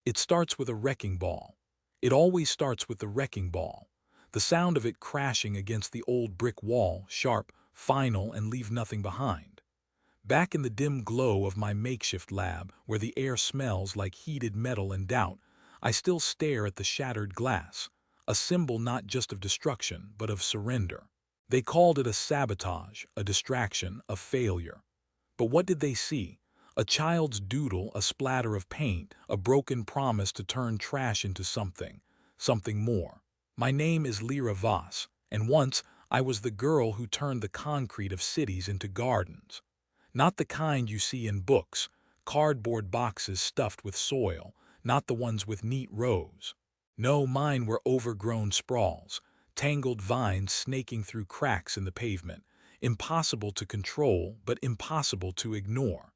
It starts with a wrecking ball. It always starts with the wrecking ball. The sound of it crashing against the old brick wall, sharp, final, and leave nothing behind. Back in the dim glow of my makeshift lab, where the air smells like heated metal and doubt, I still stare at the shattered glass, a symbol not just of destruction, but of surrender. They called it a sabotage, a distraction, a failure. But what did they see? A child's doodle, a splatter of paint, a broken promise to turn trash into something more. My name is Lira Voss, and once I was the girl who turned the concrete of cities into gardens. Not the kind you see in books, cardboard boxes stuffed with soil, not the ones with neat rows. No, mine were overgrown sprawls, tangled vines snaking through cracks in the pavement, impossible to control but impossible to ignore.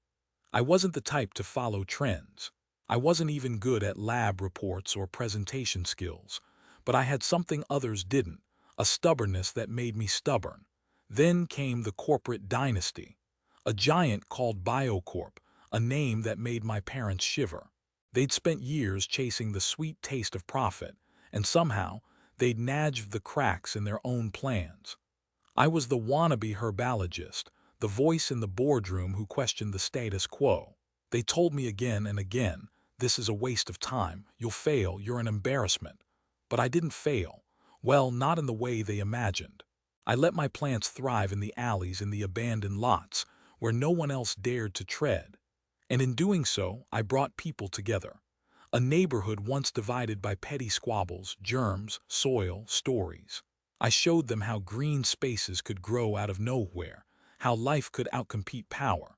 I wasn't the type to follow trends. I wasn't even good at lab reports or presentation skills, but I had something others didn't, a stubbornness that made me stubborn. Then came the corporate dynasty. A giant called Biocorp, a name that made my parents shiver. They'd spent years chasing the sweet taste of profit, and somehow they'd nudged the cracks in their own plans. I was the wannabe herbologist, the voice in the boardroom who questioned the status quo. They told me again and again, this is a waste of time, you'll fail, you're an embarrassment. But I didn't fail. Well, not in the way they imagined. I let my plants thrive in the alleys, in the abandoned lots, where no one else dared to tread. And in doing so, I brought people together. A neighborhood once divided by petty squabbles, germs, soil, stories. I showed them how green spaces could grow out of nowhere, how life could outcompete power.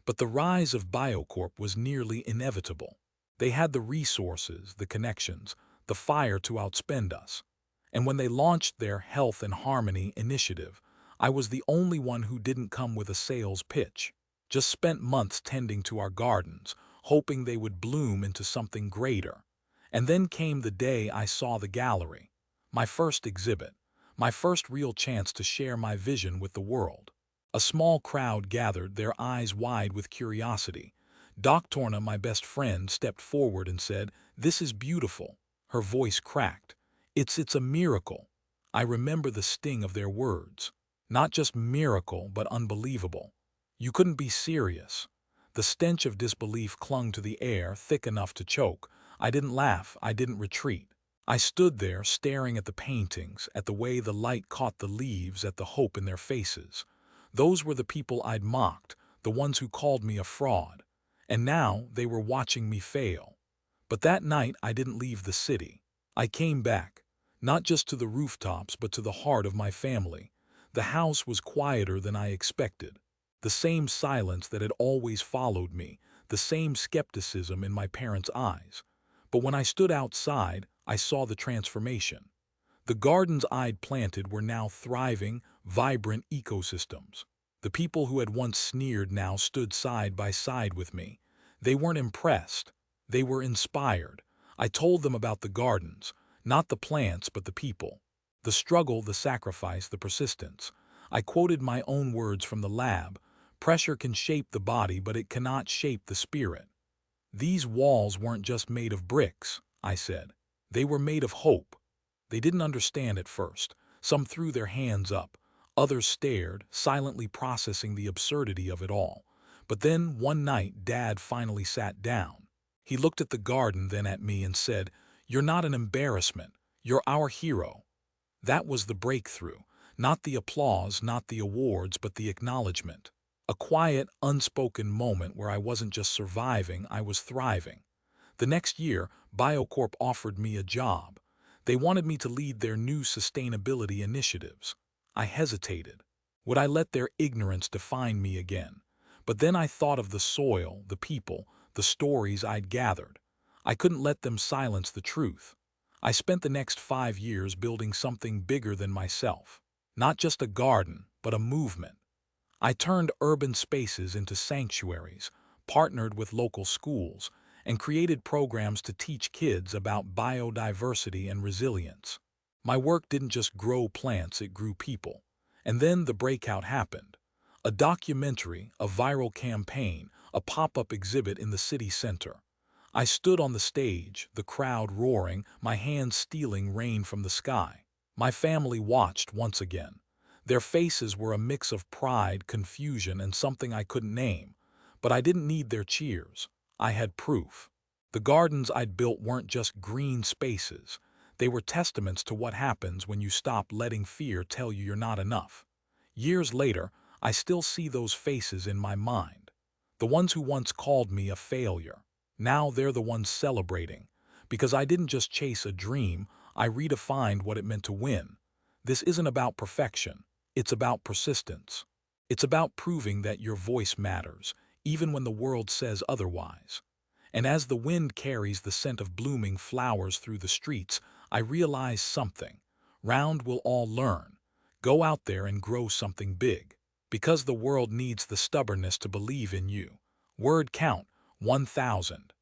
But the rise of Biocorp was nearly inevitable. They had the resources, the connections, the fire to outspend us. And when they launched their Health and Harmony initiative, I was the only one who didn't come with a sales pitch. Just spent months tending to our gardens, hoping they would bloom into something greater. And then came the day I saw the gallery. My first exhibit. My first real chance to share my vision with the world. A small crowd gathered, their eyes wide with curiosity. Doctorna, my best friend, stepped forward and said, "This is beautiful." Her voice cracked. It's a miracle." I remember the sting of their words. Not just miracle, but unbelievable. You couldn't be serious. The stench of disbelief clung to the air, thick enough to choke. I didn't laugh, I didn't retreat. I stood there, staring at the paintings, at the way the light caught the leaves, at the hope in their faces. Those were the people I'd mocked, the ones who called me a fraud. And now they were watching me fail. But that night I didn't leave the city. I came back, not just to the rooftops, but to the heart of my family. The house was quieter than I expected. The same silence that had always followed me, the same skepticism in my parents' eyes. But when I stood outside, I saw the transformation. The gardens I'd planted were now thriving, vibrant ecosystems. The people who had once sneered now stood side by side with me. They weren't impressed. They were inspired. I told them about the gardens, not the plants but the people. The struggle, the sacrifice, the persistence. I quoted my own words from the lab. Pressure can shape the body, but it cannot shape the spirit. These walls weren't just made of bricks, I said. They were made of hope. They didn't understand at first. Some threw their hands up. Others stared, silently processing the absurdity of it all. But then, one night, Dad finally sat down. He looked at the garden, then at me, and said, "You're not an embarrassment. You're our hero." That was the breakthrough. Not the applause, not the awards, but the acknowledgement. A quiet, unspoken moment where I wasn't just surviving, I was thriving. The next year, Biocorp offered me a job. They wanted me to lead their new sustainability initiatives. I hesitated. Would I let their ignorance define me again? But then I thought of the soil, the people, the stories I'd gathered. I couldn't let them silence the truth. I spent the next 5 years building something bigger than myself. Not just a garden, but a movement. I turned urban spaces into sanctuaries, partnered with local schools, and created programs to teach kids about biodiversity and resilience. My work didn't just grow plants, it grew people. And then the breakout happened. A documentary, a viral campaign, a pop-up exhibit in the city center. I stood on the stage, the crowd roaring, my hands stealing rain from the sky. My family watched once again. Their faces were a mix of pride, confusion, and something I couldn't name. But I didn't need their cheers. I had proof. The gardens I'd built weren't just green spaces. They were testaments to what happens when you stop letting fear tell you you're not enough. Years later, I still see those faces in my mind. The ones who once called me a failure. Now they're the ones celebrating. Because I didn't just chase a dream, I redefined what it meant to win. This isn't about perfection. It's about persistence. It's about proving that your voice matters, even when the world says otherwise. And as the wind carries the scent of blooming flowers through the streets, I realize something. Round will all learn. Go out there and grow something big. Because the world needs the stubbornness to believe in you. Word count, 1,000.